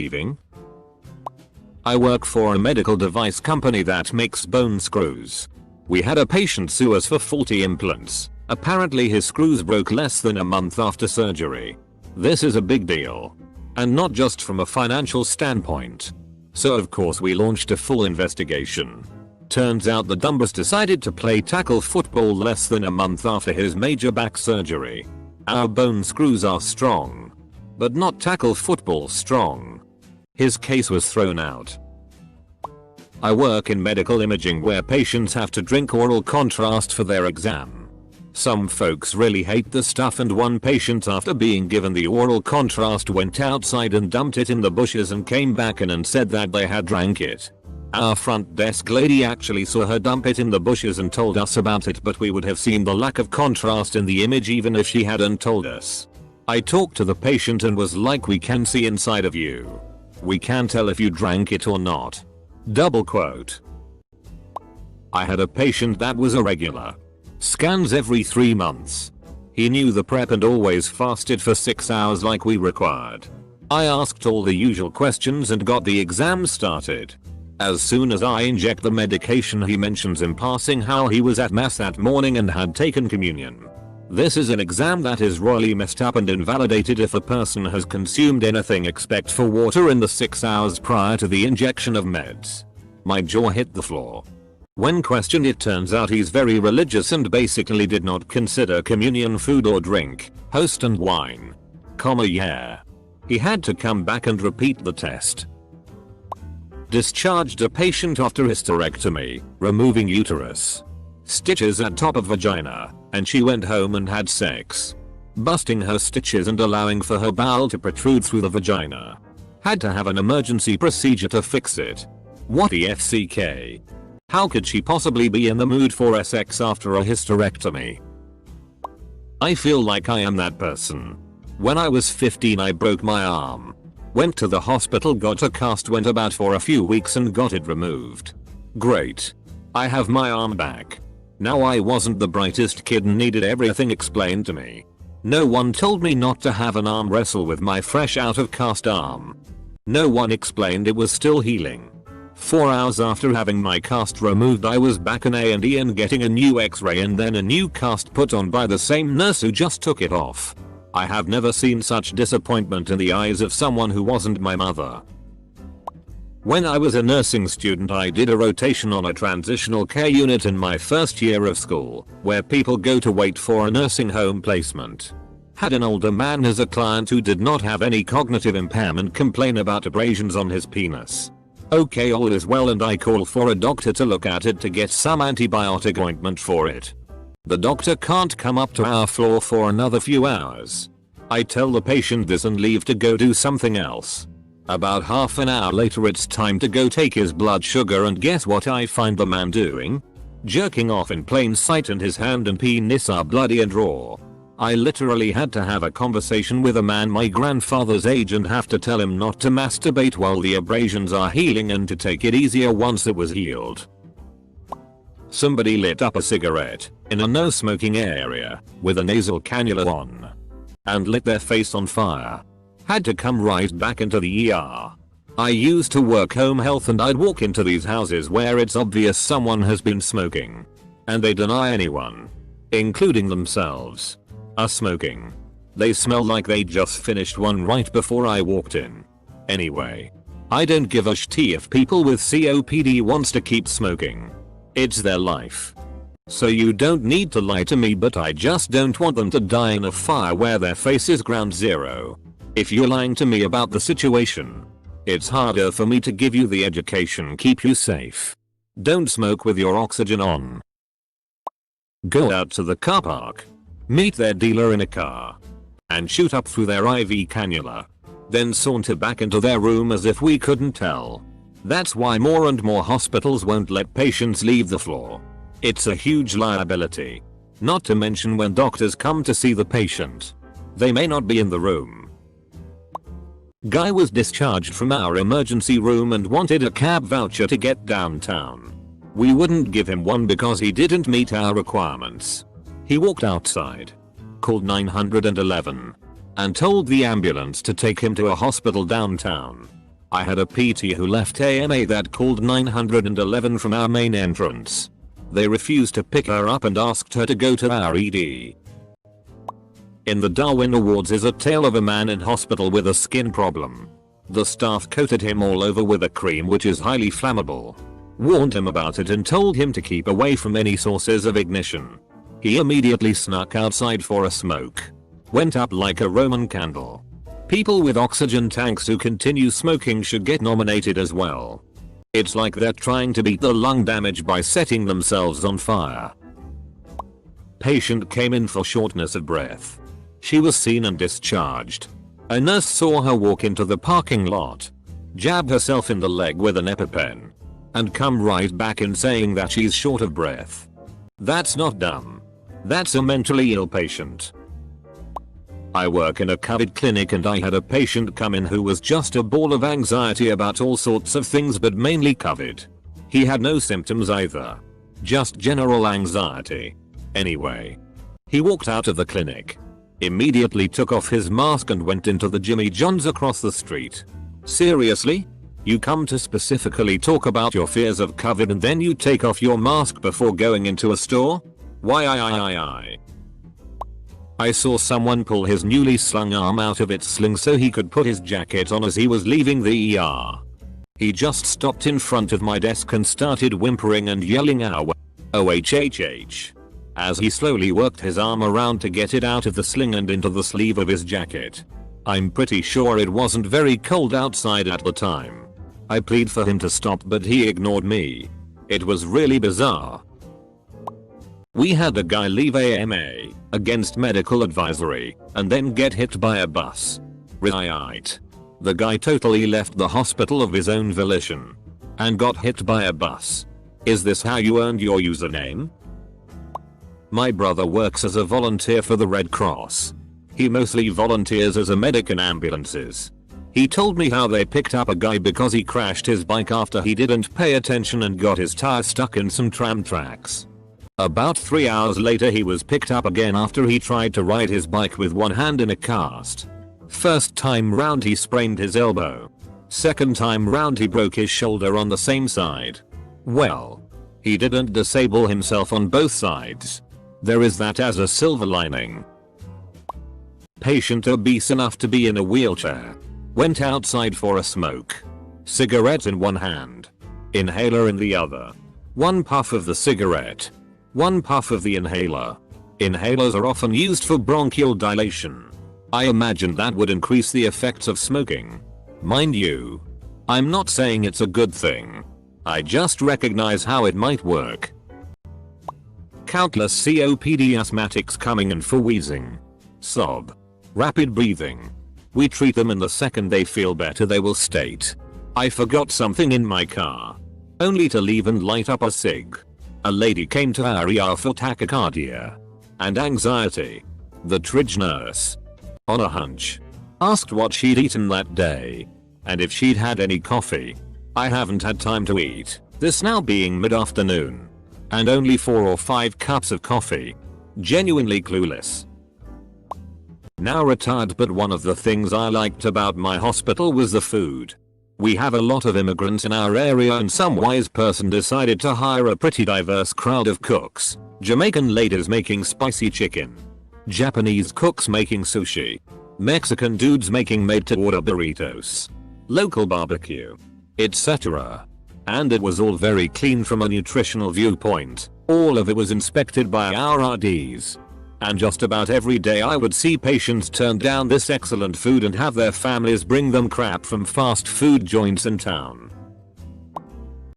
Leaving? I work for a medical device company that makes bone screws. We had a patient sue us for faulty implants. Apparently his screws broke less than a month after surgery. This is a big deal. And not just from a financial standpoint. So of course we launched a full investigation. Turns out the Dumbus decided to play tackle football less than a month after his major back surgery. Our bone screws are strong. But not tackle football strong. His case was thrown out. I work in medical imaging where patients have to drink oral contrast for their exam. Some folks really hate the stuff, and one patient, after being given the oral contrast, went outside and dumped it in the bushes and came back in and said that they had drank it. Our front desk lady actually saw her dump it in the bushes and told us about it, but we would have seen the lack of contrast in the image even if she hadn't told us. I talked to the patient and was like, we can see inside of you. We can tell if you drank it or not. Double quote. I had a patient that was irregular. Scans every 3 months. He knew the prep and always fasted for 6 hours like we required. I asked all the usual questions and got the exam started. As soon as I inject the medication, he mentions in passing how he was at mass that morning and had taken communion. This is an exam that is royally messed up and invalidated if a person has consumed anything except for water in the 6 hours prior to the injection of meds. My jaw hit the floor. When questioned, it turns out he's very religious and basically did not consider communion food or drink, host and wine. Yeah. He had to come back and repeat the test. Discharged a patient after hysterectomy, removing uterus. Stitches at top of vagina, and she went home and had sex. Busting her stitches and allowing for her bowel to protrude through the vagina. Had to have an emergency procedure to fix it. What the FCK? How could she possibly be in the mood for sex after a hysterectomy? I feel like I am that person. When I was 15 I broke my arm. Went to the hospital, got a cast, went about for a few weeks and got it removed. Great. I have my arm back. Now I wasn't the brightest kid and needed everything explained to me. No one told me not to have an arm wrestle with my fresh out of cast arm. No one explained it was still healing. 4 hours after having my cast removed I was back in A&E and getting a new x-ray and then a new cast put on by the same nurse who just took it off. I have never seen such disappointment in the eyes of someone who wasn't my mother. When I was a nursing student I did a rotation on a transitional care unit in my first year of school, where people go to wait for a nursing home placement. Had an older man as a client who did not have any cognitive impairment complain about abrasions on his penis. Okay, all is well and I call for a doctor to look at it to get some antibiotic ointment for it. The doctor can't come up to our floor for another few hours. I tell the patient this and leave to go do something else. About half an hour later it's time to go take his blood sugar and guess what I find the man doing? Jerking off in plain sight and his hand and penis are bloody and raw. I literally had to have a conversation with a man my grandfather's age and have to tell him not to masturbate while the abrasions are healing and to take it easier once it was healed. Somebody lit up a cigarette in a no smoking area with a nasal cannula on and lit their face on fire. Had to come right back into the ER. I used to work home health and I'd walk into these houses where it's obvious someone has been smoking. And they deny anyone, including themselves, are smoking. They smell like they just finished one right before I walked in. Anyway, I don't give a shit if people with COPD wants to keep smoking. It's their life. So you don't need to lie to me, but I just don't want them to die in a fire where their face is ground zero. If you're lying to me about the situation, it's harder for me to give you the education keep you safe. Don't smoke with your oxygen on. Go out to the car park, meet their dealer in a car, and shoot up through their IV cannula. Then saunter back into their room as if we couldn't tell. That's why more and more hospitals won't let patients leave the floor. It's a huge liability. Not to mention when doctors come to see the patient, they may not be in the room. Guy was discharged from our emergency room and wanted a cab voucher to get downtown. We wouldn't give him one because he didn't meet our requirements. He walked outside, called 911, and told the ambulance to take him to a hospital downtown. I had a PT who left AMA that called 911 from our main entrance. They refused to pick her up and asked her to go to our ED. In the Darwin Awards is a tale of a man in hospital with a skin problem. The staff coated him all over with a cream which is highly flammable, warned him about it and told him to keep away from any sources of ignition. He immediately snuck outside for a smoke. Went up like a Roman candle. People with oxygen tanks who continue smoking should get nominated as well. It's like they're trying to beat the lung damage by setting themselves on fire. Patient came in for shortness of breath. She was seen and discharged. A nurse saw her walk into the parking lot, jab herself in the leg with an EpiPen, and come right back in saying that she's short of breath. That's not dumb. That's a mentally ill patient. I work in a COVID clinic and I had a patient come in who was just a ball of anxiety about all sorts of things but mainly COVID. He had no symptoms either. Just general anxiety. Anyway. He walked out of the clinic. Immediately took off his mask and went into the Jimmy John's across the street. Seriously? You come to specifically talk about your fears of COVID and then you take off your mask before going into a store? Why I saw someone pull his newly slung arm out of its sling so he could put his jacket on as he was leaving the ER. He just stopped in front of my desk and started whimpering and yelling ow, OHHH. As he slowly worked his arm around to get it out of the sling and into the sleeve of his jacket. I'm pretty sure it wasn't very cold outside at the time. I plead for him to stop but he ignored me. It was really bizarre. We had a guy leave AMA against medical advisory and then get hit by a bus. Right. The guy totally left the hospital of his own volition and got hit by a bus. Is this how you earned your username? My brother works as a volunteer for the Red Cross. He mostly volunteers as a medic in ambulances. He told me how they picked up a guy because he crashed his bike after he didn't pay attention and got his tire stuck in some tram tracks. About 3 hours later he was picked up again after he tried to ride his bike with one hand in a cast. First time round he sprained his elbow. Second time round he broke his shoulder on the same side. Well, he didn't disable himself on both sides. There is that as a silver lining. Patient obese enough to be in a wheelchair. Went outside for a smoke. Cigarette in one hand. Inhaler in the other. One puff of the cigarette. One puff of the inhaler. Inhalers are often used for bronchial dilation. I imagine that would increase the effects of smoking. Mind you, I'm not saying it's a good thing. I just recognize how it might work. Countless COPD asthmatics coming in for wheezing. Sob. Rapid breathing. We treat them and the second they feel better they will state, I forgot something in my car. Only to leave and light up a cig. A lady came to our ER for tachycardia and anxiety. The triage nurse, on a hunch, asked what she'd eaten that day and if she'd had any coffee. I haven't had time to eat, this now being mid-afternoon, and only 4 or 5 cups of coffee. Genuinely clueless. Now retired, but one of the things I liked about my hospital was the food. We have a lot of immigrants in our area and some wise person decided to hire a pretty diverse crowd of cooks. Jamaican ladies making spicy chicken. Japanese cooks making sushi. Mexican dudes making made-to-order burritos. Local barbecue. Etc. And it was all very clean from a nutritional viewpoint. All of it was inspected by our RDs. And just about every day I would see patients turn down this excellent food and have their families bring them crap from fast food joints in town.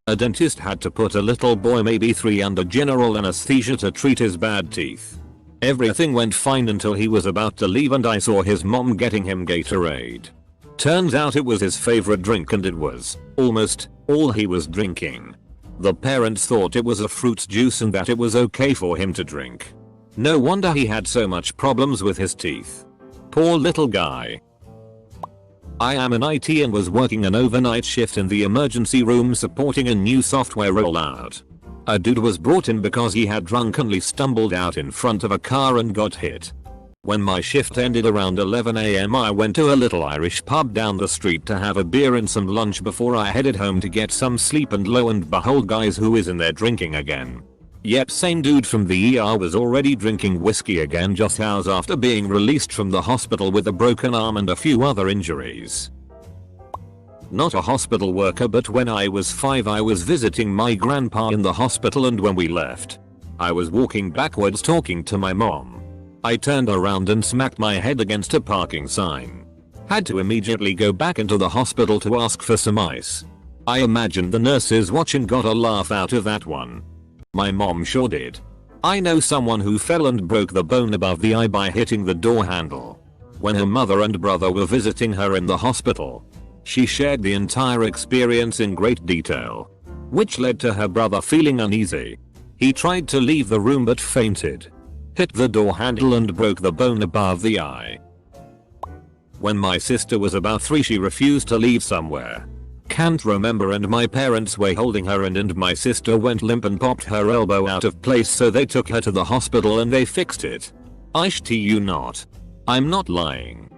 A dentist had to put a little boy maybe 3 under general anesthesia to treat his bad teeth. Everything went fine until he was about to leave and I saw his mom getting him Gatorade. Turns out it was his favorite drink and it was almost all he was drinking. The parents thought it was a fruit juice and that it was okay for him to drink. No wonder he had so much problems with his teeth. Poor little guy. I am in IT and was working an overnight shift in the emergency room supporting a new software rollout. A dude was brought in because he had drunkenly stumbled out in front of a car and got hit. When my shift ended around 11 AM, I went to a little Irish pub down the street to have a beer and some lunch before I headed home to get some sleep, and lo and behold, guys, who is in there drinking again? Yep, same dude from the ER was already drinking whiskey again just hours after being released from the hospital with a broken arm and a few other injuries. Not a hospital worker, but when I was 5 I was visiting my grandpa in the hospital, and when we left, I was walking backwards talking to my mom. I turned around and smacked my head against a parking sign. Had to immediately go back into the hospital to ask for some ice. I imagined the nurses watching got a laugh out of that one. My mom sure did. I know someone who fell and broke the bone above the eye by hitting the door handle. When her mother and brother were visiting her in the hospital, she shared the entire experience in great detail, which led to her brother feeling uneasy. He tried to leave the room but fainted, hit the door handle and broke the bone above the eye. When my sister was about 3 she refused to leave somewhere. Can't remember, and my parents were holding her and my sister went limp and popped her elbow out of place, so they took her to the hospital and they fixed it. I shit you not. I'm not lying.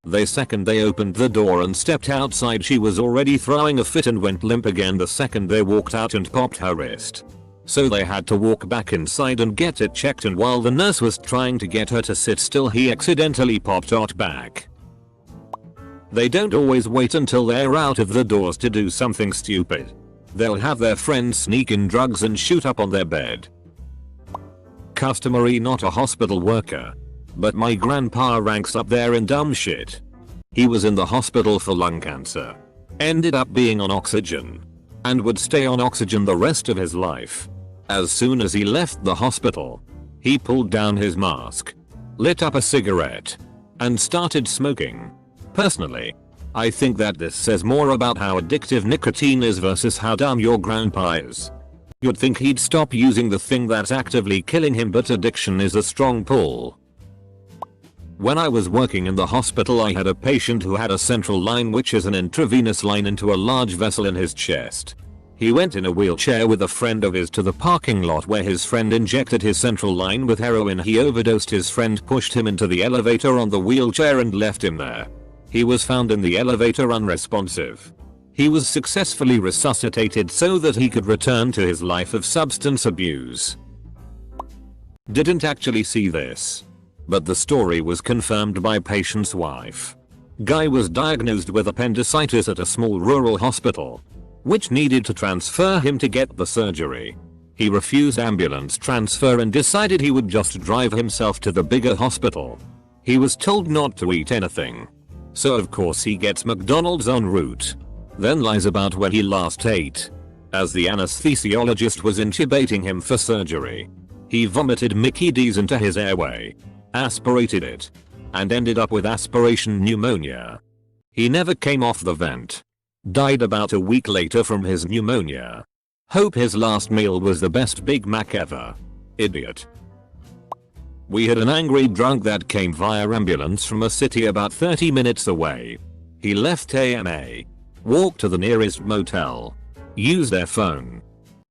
The second they opened the door and stepped outside, she was already throwing a fit and went limp again the second they walked out and popped her wrist. So they had to walk back inside and get it checked, and while the nurse was trying to get her to sit still, he accidentally popped out back. They don't always wait until they're out of the doors to do something stupid. They'll have their friends sneak in drugs and shoot up on their bed. Customary, not a hospital worker, but my grandpa ranks up there in dumb shit. He was in the hospital for lung cancer, ended up being on oxygen, and would stay on oxygen the rest of his life. As soon as he left the hospital, he pulled down his mask, lit up a cigarette, and started smoking. Personally, I think that this says more about how addictive nicotine is versus how dumb your grandpa is. You'd think he'd stop using the thing that's actively killing him, but addiction is a strong pull. When I was working in the hospital, I had a patient who had a central line, which is an intravenous line into a large vessel in his chest. He went in a wheelchair with a friend of his to the parking lot where his friend injected his central line with heroin. He overdosed. His friend pushed him into the elevator on the wheelchair and left him there. He was found in the elevator unresponsive. He was successfully resuscitated so that he could return to his life of substance abuse. Didn't actually see this, but the story was confirmed by patient's wife. Guy was diagnosed with appendicitis at a small rural hospital, which needed to transfer him to get the surgery. He refused ambulance transfer and decided he would just drive himself to the bigger hospital. He was told not to eat anything, so of course he gets McDonald's en route, then lies about when he last ate. As the anesthesiologist was intubating him for surgery, he vomited Mickey D's into his airway, aspirated it, and ended up with aspiration pneumonia. He never came off the vent. Died about a week later from his pneumonia. Hope his last meal was the best Big Mac ever. Idiot. We had an angry drunk that came via ambulance from a city about 30 minutes away. He left AMA, walked to the nearest motel, used their phone,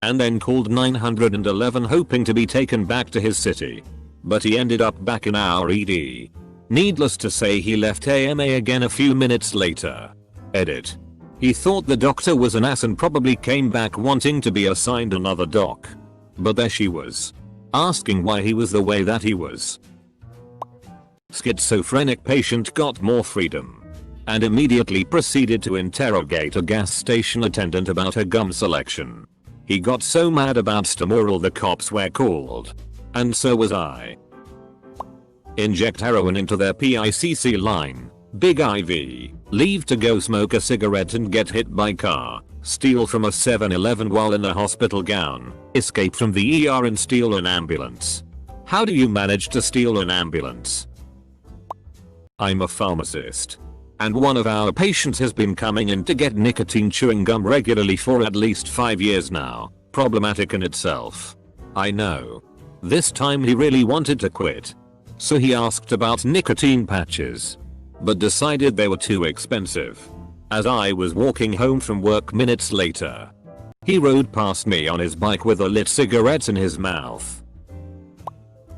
and then called 911 hoping to be taken back to his city. But he ended up back in our ED. Needless to say, he left AMA again a few minutes later. Edit. He thought the doctor was an ass and probably came back wanting to be assigned another doc. But there she was, asking why he was the way that he was. Schizophrenic patient got more freedom and immediately proceeded to interrogate a gas station attendant about her gum selection. He got so mad about Stamoral the cops were called. And so was I. Inject heroin into their PICC line. Big IV. Leave to go smoke a cigarette and get hit by car. Steal from a 7-Eleven while in a hospital gown. Escape from the ER and steal an ambulance. How do you manage to steal an ambulance? I'm a pharmacist, and one of our patients has been coming in to get nicotine chewing gum regularly for at least 5 years now. Problematic in itself. I know. This time he really wanted to quit, so he asked about nicotine patches, but decided they were too expensive. As I was walking home from work minutes later, he rode past me on his bike with a lit cigarette in his mouth.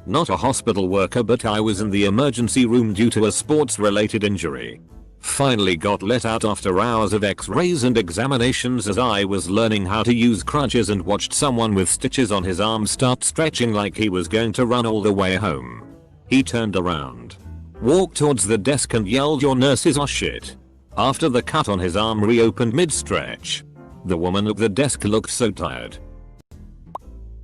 Not a hospital worker, but I was in the emergency room due to a sports related injury. Finally got let out after hours of x-rays and examinations as I was learning how to use crutches and watched someone with stitches on his arm start stretching like he was going to run all the way home. He turned around, walked towards the desk and yelled, "Your nurses are shit." After the cut on his arm reopened mid-stretch. The woman at the desk looked so tired.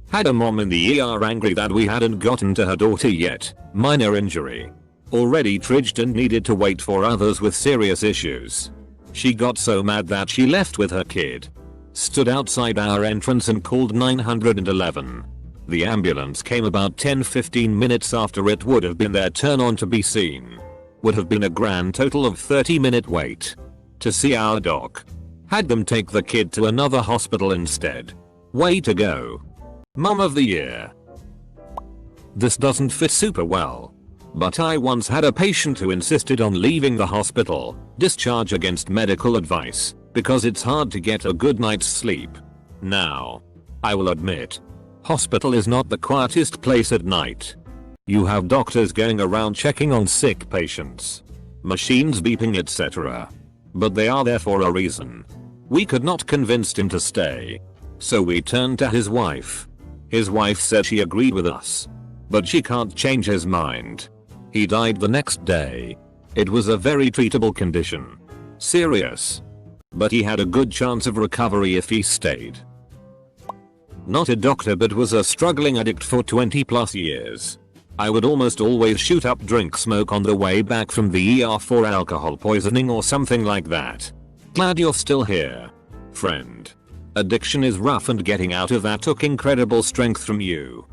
Had a mom in the ER angry that we hadn't gotten to her daughter yet, minor injury. Already triggered and needed to wait for others with serious issues. She got so mad that she left with her kid. Stood outside our entrance and called 911. The ambulance came about 10-15 minutes after it would have been their turn on to be seen. Would have been a grand total of 30-minute wait to see our doc. Had them take the kid to another hospital instead. Way to go. Mom of the year. This doesn't fit super well. But I once had a patient who insisted on leaving the hospital, discharge against medical advice, because it's hard to get a good night's sleep. Now, I will admit, hospital is not the quietest place at night. You have doctors going around checking on sick patients, machines beeping, etc. But they are there for a reason. We could not convince him to stay. So we turned to his wife. His wife said she agreed with us. But she can't change his mind. He died the next day. It was a very treatable condition. Serious. But he had a good chance of recovery if he stayed. Not a doctor, but was a struggling addict for 20+ years. I would almost always shoot up drink smoke on the way back from the ER for alcohol poisoning or something like that. Glad you're still here, friend. Addiction is rough and getting out of that took incredible strength from you.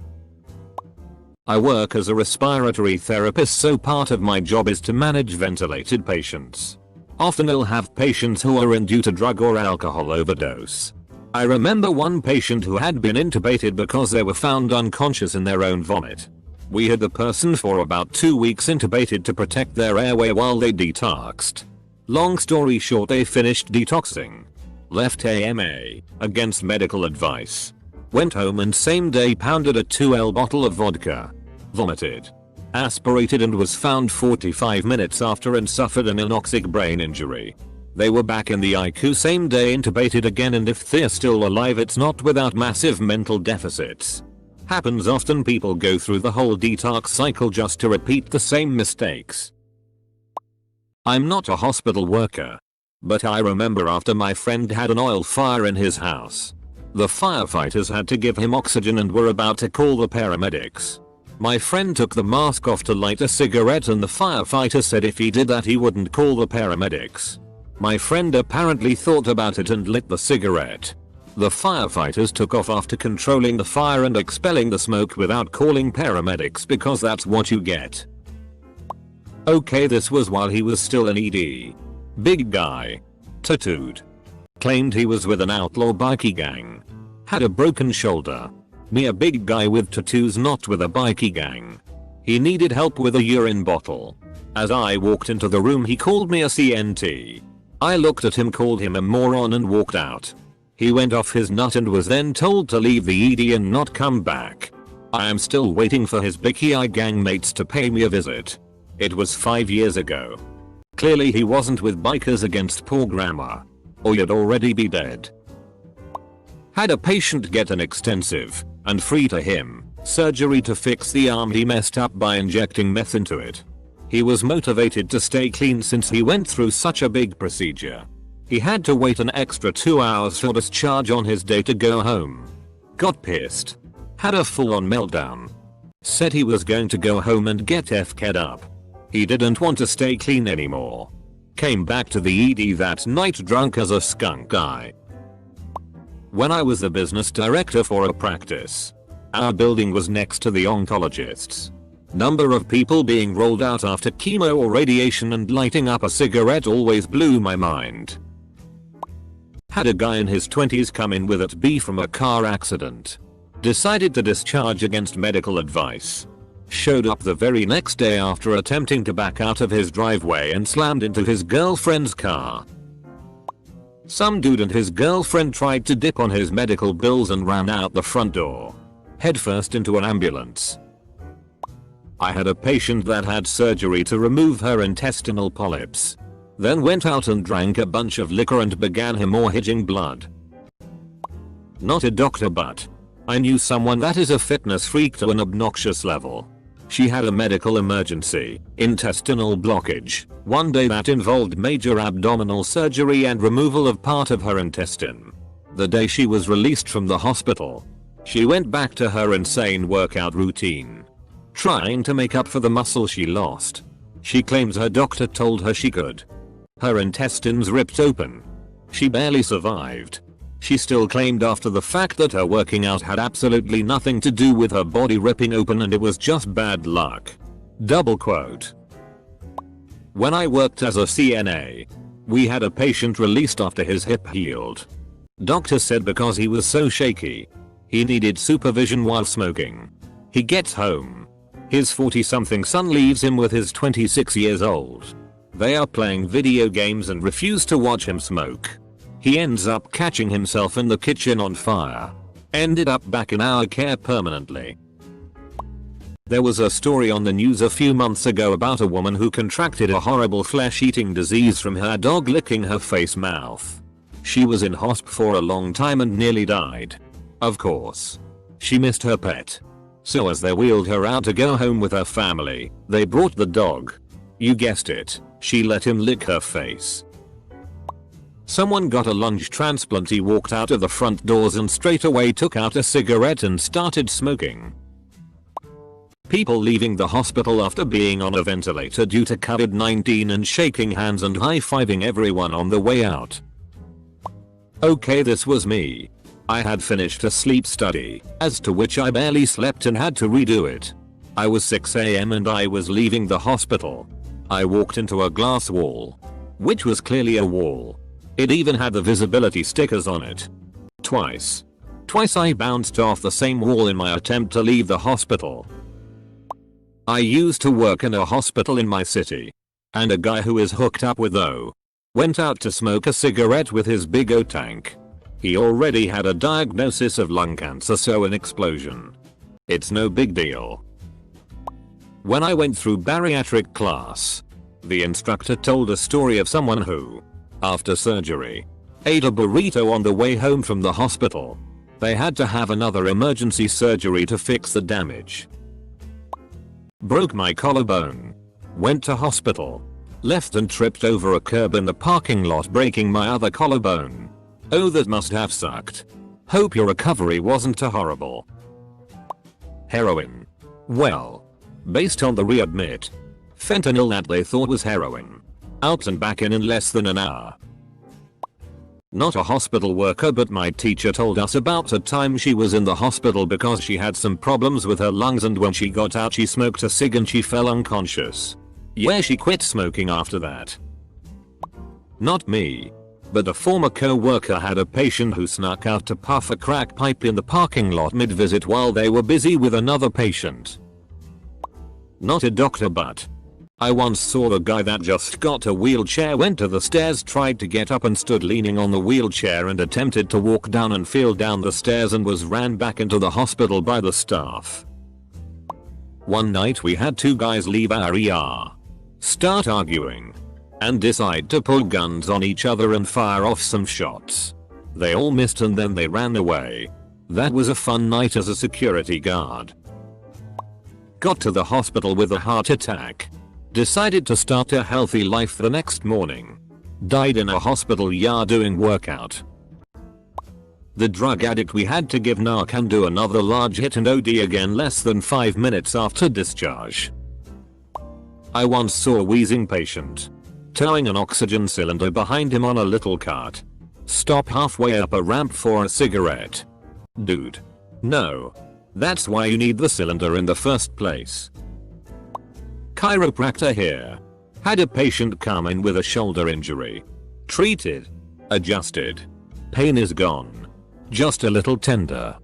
I work as a respiratory therapist, so part of my job is to manage ventilated patients. Often I'll have patients who are in due to drug or alcohol overdose. I remember one patient who had been intubated because they were found unconscious in their own vomit. We had the person for about 2 weeks intubated to protect their airway while they detoxed. Long story short, they finished detoxing. Left AMA, against medical advice. Went home and same day pounded a 2L bottle of vodka. Vomited. Aspirated and was found 45 minutes after and suffered an anoxic brain injury. They were back in the ICU same day, intubated again, and if they're still alive it's not without massive mental deficits. Happens often, people go through the whole detox cycle just to repeat the same mistakes. I'm not a hospital worker. But I remember after my friend had an oil fire in his house. The firefighters had to give him oxygen and were about to call the paramedics. My friend took the mask off to light a cigarette and the firefighter said if he did that he wouldn't call the paramedics. My friend apparently thought about it and lit the cigarette. The firefighters took off after controlling the fire and expelling the smoke without calling paramedics because that's what you get. Okay, this was while he was still in ED. Big guy. Tattooed. Claimed he was with an outlaw bikie gang. Had a broken shoulder. Me, a big guy with tattoos, not with a bikie gang. He needed help with a urine bottle. As I walked into the room he called me a CNT. I looked at him, called him a moron and walked out. He went off his nut and was then told to leave the ED and not come back. I am still waiting for his bikie gang mates to pay me a visit. It was 5 years ago. Clearly he wasn't with bikers against poor grammar. Or you'd already be dead. Had a patient get an extensive, and free to him, surgery to fix the arm he messed up by injecting meth into it. He was motivated to stay clean since he went through such a big procedure. He had to wait an extra 2 hours for discharge on his day to go home. Got pissed. Had a full-on meltdown. Said he was going to go home and get FK'd up. He didn't want to stay clean anymore. Came back to the ED that night drunk as a skunk guy. When I was the business director for a practice, our building was next to the oncologists. Number of people being rolled out after chemo or radiation and lighting up a cigarette always blew my mind. Had a guy in his 20s come in with it from a car accident. Decided to discharge against medical advice. Showed up the very next day after attempting to back out of his driveway and slammed into his girlfriend's car. Some dude and his girlfriend tried to dip on his medical bills and ran out the front door. Headfirst into an ambulance. I had a patient that had surgery to remove her intestinal polyps. Then went out and drank a bunch of liquor and began hemorrhaging blood. Not a doctor, but I knew someone that is a fitness freak to an obnoxious level. She had a medical emergency, intestinal blockage, one day that involved major abdominal surgery and removal of part of her intestine. The day she was released from the hospital, she went back to her insane workout routine, trying to make up for the muscle she lost. She claims her doctor told her she could. Her intestines ripped open. She barely survived. She still claimed after the fact that her working out had absolutely nothing to do with her body ripping open and it was just bad luck. Double quote. When I worked as a CNA, we had a patient released after his hip healed. Doctor said because he was so shaky, he needed supervision while smoking. He gets home. His 40-something son leaves him with his 26 years old. They are playing video games and refuse to watch him smoke. He ends up catching himself in the kitchen on fire. Ended up back in our care permanently. There was a story on the news a few months ago about a woman who contracted a horrible flesh-eating disease from her dog licking her face mouth. She was in hosp for a long time and nearly died. Of course. She missed her pet. So as they wheeled her out to go home with her family, they brought the dog. You guessed it, she let him lick her face. Someone got a lung transplant. He walked out of the front doors and straight away took out a cigarette and started smoking. People leaving the hospital after being on a ventilator due to COVID-19 and shaking hands and high-fiving everyone on the way out. Okay, this was me. I had finished a sleep study, as to which I barely slept and had to redo it. I was 6 AM and I was leaving the hospital. I walked into a glass wall, which was clearly a wall. It even had the visibility stickers on it. Twice I bounced off the same wall in my attempt to leave the hospital. I used to work in a hospital in my city. And a guy who is hooked up with O went out to smoke a cigarette with his big O tank. He already had a diagnosis of lung cancer, so an explosion. It's no big deal. When I went through bariatric class, the instructor told a story of someone who, after surgery, ate a burrito on the way home from the hospital. They had to have another emergency surgery to fix the damage. Broke my collarbone. Went to hospital. Left and tripped over a curb in the parking lot, breaking my other collarbone. Oh, that must have sucked. Hope your recovery wasn't too horrible. Heroin. Well, based on the readmit, fentanyl that they thought was heroin. Out and back in less than an hour. Not a hospital worker, but my teacher told us about a time she was in the hospital because she had some problems with her lungs, and when she got out she smoked a cig and she fell unconscious. Yeah, she quit smoking after that. Not me. But a former co-worker had a patient who snuck out to puff a crack pipe in the parking lot mid-visit while they were busy with another patient. Not a doctor, but I once saw a guy that just got a wheelchair, went to the stairs, tried to get up and stood leaning on the wheelchair and attempted to walk down and fell down the stairs and was ran back into the hospital by the staff. One night we had two guys leave our ER, start arguing, and decide to pull guns on each other and fire off some shots. They all missed and then they ran away. That was a fun night as a security guard. Got to the hospital with a heart attack. Decided to start a healthy life the next morning. Died in a hospital yard doing workout. The drug addict we had to give Narcan do another large hit and OD again less than 5 minutes after discharge. I once saw a wheezing patient towing an oxygen cylinder behind him on a little cart. Stop halfway up a ramp for a cigarette. Dude. No. That's why you need the cylinder in the first place. Chiropractor here. Had a patient come in with a shoulder injury. Treated. Adjusted. Pain is gone. Just a little tender.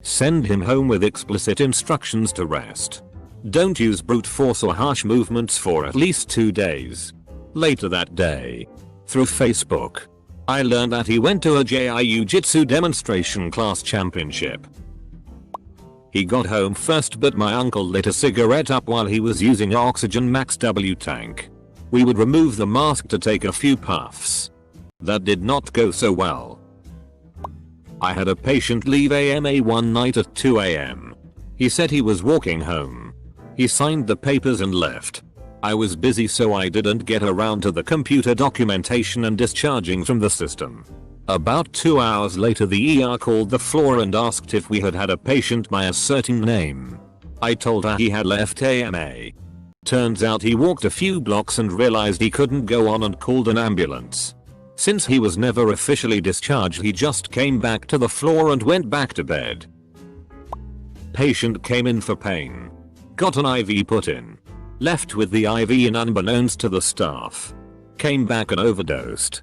Send him home with explicit instructions to rest. Don't use brute force or harsh movements for at least 2 days. Later that day, through Facebook, I learned that he went to a Jiu-Jitsu demonstration class championship. He got home first, but my uncle lit a cigarette up while he was using oxygen max W tank. We would remove the mask to take a few puffs. That did not go so well. I had a patient leave AMA one night at 2 AM. He said he was walking home. He signed the papers and left. I was busy, so I didn't get around to the computer documentation and discharging from the system. About 2 hours later, the ER called the floor and asked if we had had a patient by a certain name. I told her he had left AMA. Turns out he walked a few blocks and realized he couldn't go on and called an ambulance. Since he was never officially discharged, he just came back to the floor and went back to bed. Patient came in for pain. Got an IV put in. Left with the IV in unbeknownst to the staff. Came back and overdosed.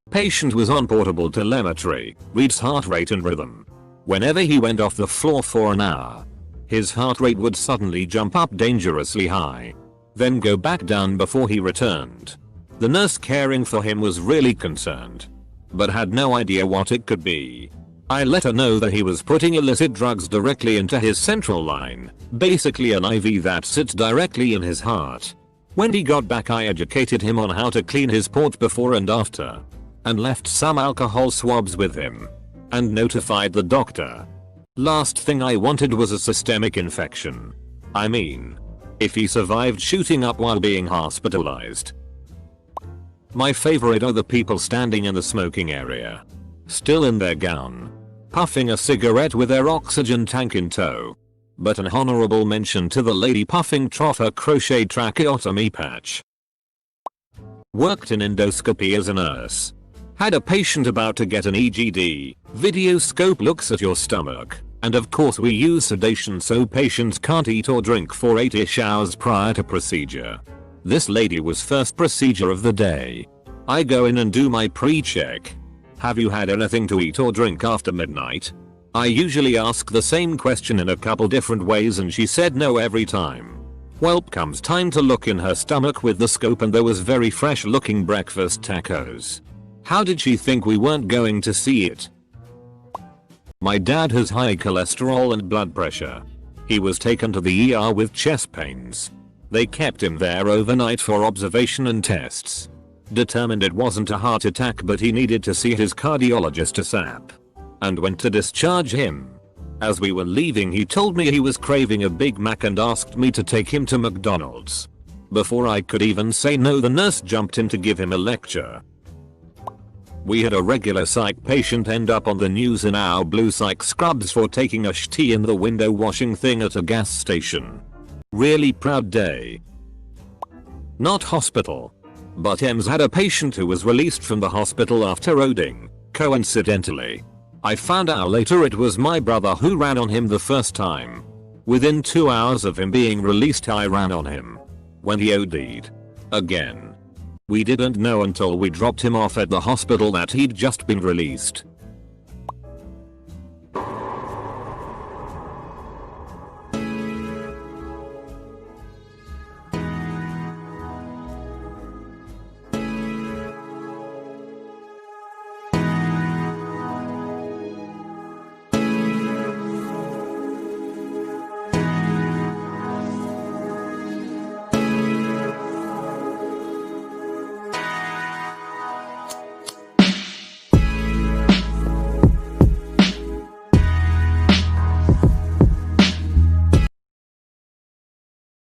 Patient was on portable telemetry, reads heart rate and rhythm. Whenever he went off the floor for an hour, his heart rate would suddenly jump up dangerously high, then go back down before he returned. The nurse caring for him was really concerned, but had no idea what it could be. I let her know that he was putting illicit drugs directly into his central line, basically an IV that sits directly in his heart. When he got back, I educated him on how to clean his port before and after, and left some alcohol swabs with him, and notified the doctor. Last thing I wanted was a systemic infection. I mean, if he survived shooting up while being hospitalized. My favorite are the people standing in the smoking area, still in their gown, puffing a cigarette with their oxygen tank in tow. But an honorable mention to the lady puffing off her crochet tracheotomy patch. Worked in endoscopy as a nurse. Had a patient about to get an EGD. Video scope looks at your stomach, and of course we use sedation so patients can't eat or drink for 8-ish hours prior to procedure. This lady was first procedure of the day. I go in and do my pre-check. Have you had anything to eat or drink after midnight? I usually ask the same question in a couple different ways and she said no every time. Well, comes time to look in her stomach with the scope and there was very fresh looking breakfast tacos. How did she think we weren't going to see it? My dad has high cholesterol and blood pressure. He was taken to the ER with chest pains. They kept him there overnight for observation and tests. Determined it wasn't a heart attack, but he needed to see his cardiologist ASAP. And went to discharge him. As we were leaving, he told me he was craving a Big Mac and asked me to take him to McDonald's. Before I could even say no, the nurse jumped in to give him a lecture. We had a regular psych patient end up on the news in our blue psych scrubs for taking a shitty in the window washing thing at a gas station. Really proud day. Not hospital. But Ems had a patient who was released from the hospital after ODing, coincidentally. I found out later it was my brother who ran on him the first time. Within 2 hours of him being released, I ran on him. When he OD'd. Again. We didn't know until we dropped him off at the hospital that he'd just been released.